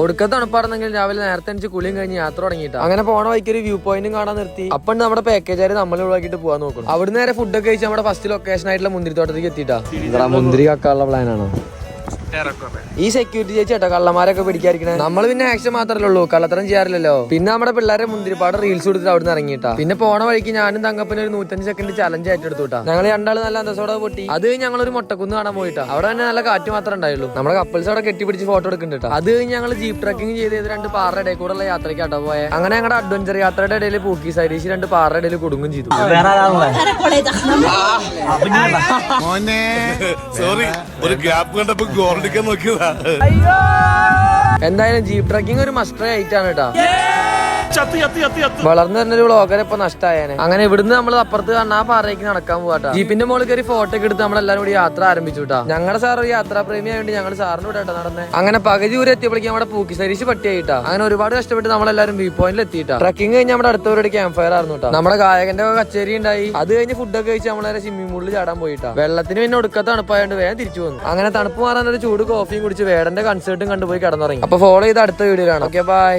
ഒടുക്ക തണുപ്പാണെന്നെങ്കിൽ രാവിലെ നേരത്തെ എനിക്ക് കുളിയും കഴിഞ്ഞ് യാത്ര തുടങ്ങിയിട്ടാ. അങ്ങനെ പോണ വഴിക്ക് ഒരു വ്യൂ പോയിന്റും കാണാൻ നിർത്തി. അപ്പൊ നമ്മുടെ പാക്കേജ് നമ്മൾ ഒഴിവാക്കിട്ട് പോകാൻ നോക്കണം. അവിടെ നേരെ ഫുഡൊക്കെ കഴിച്ച് നമ്മുടെ ഫസ്റ്റ് ലൊക്കേഷൻ ആയിട്ടുള്ള മുന്തിരിത്തോട്ടത്തേക്ക് എത്തിയിട്ടാ. മുന്തിരി കക്കാനുള്ള പ്ലാനാണോ? ഈ സെക്യൂരിറ്റി ചേച്ചി കേട്ടോ കള്ളന്മാരൊക്കെ പിടിക്കാതിരിക്കണേ. നമ്മൾ പിന്നെ ആക്ഷൻ മാത്രമല്ലേ ഉള്ളൂ, കള്ളത്തരം ചെയ്യാറില്ലല്ലോ. പിന്നെ നമ്മുടെ പിള്ളേരെ മുന്തിരിപ്പാട് റീൽസ് കൊടുത്തിട്ട് അവിടെ നിന്ന് ഇറങ്ങിയിട്ടാ. പിന്നെ പോണ വഴിക്ക് ഞാനും തങ്കപ്പനും ഒരു 105 സെക്കൻഡ് ചലഞ്ച് ഏറ്റെടുത്തുട്ടാ. ഞങ്ങൾ രണ്ടാള് നല്ല അന്തസ്സോടെ പൊട്ടി. അത് കഴിഞ്ഞ് ഞങ്ങൾ ഒരു മുട്ടക്കുന്ന് കാണാൻ പോയിട്ടാ. അവിടെ തന്നെ നല്ല കാറ്റ് മാത്രമേ ഉണ്ടായുള്ളൂ. നമ്മുടെ കപ്പിൾസ് അവിടെ കെട്ടിപ്പിടിച്ച് ഫോട്ടോ എടുക്കുന്നുണ്ട്. അത് കഴിഞ്ഞ് ഞങ്ങൾ ജീപ്പ് ട്രക്കിംഗ് ചെയ്ത് 2 പാറയുടെ ഇടയിൽ കൂടെ ഉള്ള യാത്രയ്ക്കാട്ടോ പോയെ. അങ്ങനെ ഞങ്ങളുടെ അഡ്വഞ്ചർ യാത്രയുടെ ഇടയിൽ പൂക്കി സൈഡീഷ് 2 പാറയുടെ ഇടയിൽ കുടുങ്ങും ചെയ്തു. എന്തായാലും ജീപ്പ് ട്രക്കിംഗ് ഒരു മസ്റ്റ് ട്രൈ ആയിട്ടാണ് കേട്ടോ. വളർന്നു വരുന്നൊരു വ്ളോഗർ ഇപ്പൊ നഷ്ടമായേനെ. അങ്ങനെ ഇവിടുന്ന് നമ്മൾ അപ്പുറത്ത് കാണാൻ ആ പാറയ്ക്ക് നടക്കാൻ പോകാട്ടോ. ജീപ്പിന്റെ മുകളിൽ കയറി ഫോട്ടോ ഒക്കെ എടുത്ത് നമ്മളെല്ലാരും കൂടി യാത്ര ആരംഭിച്ചുട്ടാ. ഞങ്ങളുടെ സാർ ഒരു യാത്രാ പ്രേമി ആയതുകൊണ്ട് ഞങ്ങൾ സാറിന് കൂടെ നടന്നേ. അങ്ങനെ പകുതി ദൂരം എത്തിയപ്പോഴേക്കും നമ്മുടെ പൂക്കി സരീഷ് പട്ടിയായിട്ടാ. അങ്ങനെ ഒരുപാട് കഷ്ടപ്പെട്ട് നമ്മളെല്ലാരും വ്യൂ പോയിന്റിൽ എത്തിയിട്ടാ. ട്രക്കിംഗ് കഴിഞ്ഞ് നമ്മുടെ അടുത്തവരുടെ ക്യാമ്പ് ഫയർ ആയിരുന്നു കേട്ടോ. നമ്മുടെ ഗായകന്റെ കച്ചേരി ഉണ്ടായി. അത് കഴിഞ്ഞ് ഫുഡൊക്കെ കഴിച്ച് നമ്മളെ സ്വിമ്മിംഗ് പൂളിൽ ചാടാൻ പോയിട്ടാ. വെള്ളത്തിന് പിന്നെ ഒടുക്ക തണുപ്പായോണ്ട് വേഗം തിരിച്ചു വന്നു. അങ്ങനെ തണുപ്പ് മാറാൻ ഒരു ചൂട് കോഫിയും കുടിച്ച് വേടന്റെ കൺസേർട്ടും കണ്ടുപോയി കിടന്നുറങ്ങി. അപ്പൊ ഫോളോ ചെയ്ത് അടുത്ത വീഡിയോയിലാണ്. Okay bye.